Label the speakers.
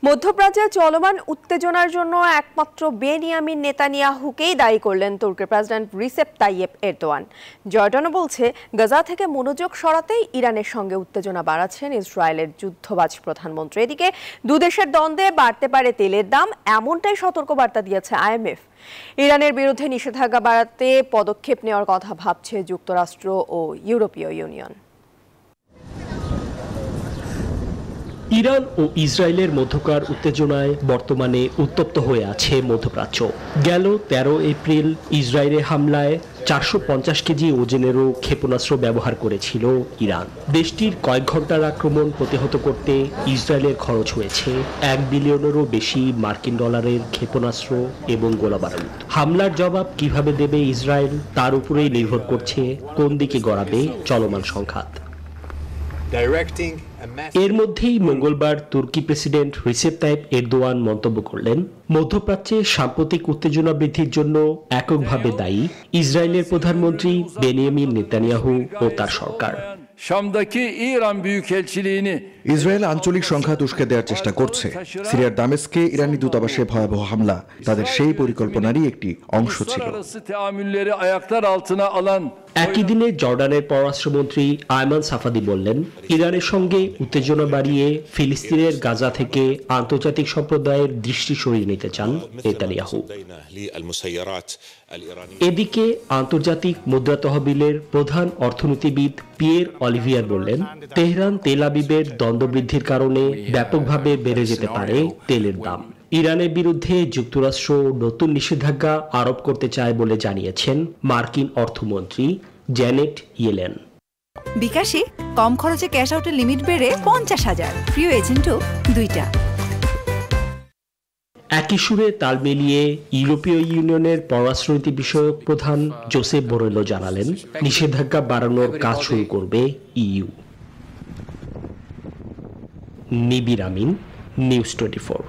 Speaker 1: মধ্যপ্রাচ্যে চলমান উত্তেজনার জন্য একমাত্র বেনিয়ামিন নেতানিয়াহুকেই দায়ী করলেন তুর্কের প্রেসিডেন্ট রিসেপ তাইয়েপ এরদোয়ান। জর্ডানও বলছে গাজা থেকে মনোযোগ সরাতেই ইরানের সঙ্গে উত্তেজনা বাড়াচ্ছেন ইসরায়েলের যুদ্ধবাজ প্রধানমন্ত্রী। এদিকে দুদেশের দ্বন্দ্বে বাড়তে পারে তেলের দাম, এমনটাই সতর্কবার্তা দিয়েছে আইএমএফ। ইরানের বিরুদ্ধে নিষেধাজ্ঞা বাড়াতে পদক্ষেপ নেওয়ার কথা ভাবছে যুক্তরাষ্ট্র ও ইউরোপীয় ইউনিয়ন।
Speaker 2: ইরান ও ইসরায়েলের মধ্যকার উত্তেজনায় বর্তমানে উত্তপ্ত হয়ে আছে মধ্যপ্রাচ্য। গেল 13 এপ্রিল ইসরায়েলের হামলায় 450 কেজি ওজনেরও ক্ষেপণাস্ত্র ব্যবহার করেছিল ইরান। দেশটির কয়েক ঘন্টার আক্রমণ প্রতিহত করতে ইসরায়েলের খরচ হয়েছে $1 বিলিয়নেরও বেশি মার্কিন ডলারের ক্ষেপণাস্ত্র এবং গোলাবারুদ। হামলার জবাব কিভাবে দেবে ইসরায়েল, তার উপরেই নির্ভর করছে কোন দিকে গড়াবে চলমান সংঘাত। এর মধ্যেই মঙ্গলবার তুর্কি প্রেসিডেন্ট রিসেপ তাইয়েপ এরদোয়ান মন্তব্য করলেন, মধ্যপ্রাচ্যে সাম্প্রতিক উত্তেজনা বৃদ্ধির জন্য এককভাবে দায়ী ইসরায়েলের প্রধানমন্ত্রী বেনিয়ামিন নেতানিয়াহু ও তার সরকার।
Speaker 3: ইসরায়েল আঞ্চলিক সংঘাত উস্কে দেওয়ার চেষ্টা করছে। সিরিয়ার দামেস্কে ইরানি দূতাবাসে ভয়াবহ হামলা তাদের সেই পরিকল্পনারই একটি অংশ ছিল।
Speaker 2: একই দিনে জর্ডানের পররাষ্ট্রমন্ত্রী আয়মান সাফাদি বললেন, ইরানের সঙ্গে উত্তেজনা বাড়িয়ে ফিলিস্তিনের গাজা থেকে আন্তর্জাতিক সম্প্রদায়ের দৃষ্টি সরিয়ে নিতে চান নেতানিয়াহু। এদিকে আন্তর্জাতিক মুদ্রা তহবিলের প্রধান অর্থনীতিবিদ পিয়ের অলিভিয়ার বললেন, তেহরান তেল আবিবের দ্বন্দ্ব বৃদ্ধির কারণে ব্যাপকভাবে বেড়ে যেতে পারে তেলের দাম। ইরানের বিরুদ্ধে যুক্তরাষ্ট্র নতুন নিষেধাজ্ঞা আরোপ করতে চায় বলে জানিয়েছেন মার্কিন অর্থমন্ত্রী জ্যানেট ইয়েলেন।
Speaker 4: বিকাশে কম খরচে ক্যাশ আউটের লিমিট বেড়ে 50,000, প্রিয় এজেন্টও 2টা।
Speaker 2: একই সুরে তাল মিলিয়ে ইউরোপীয় ইউনিয়নের পররাষ্ট্রনীতি বিষয়ক প্রধান জোসেপ বোরেলো জানালেন, নিষেধাজ্ঞা বাড়ানোর কাজ শুরু করবে ইইউ। নিবির আমিন, নিউজ 24।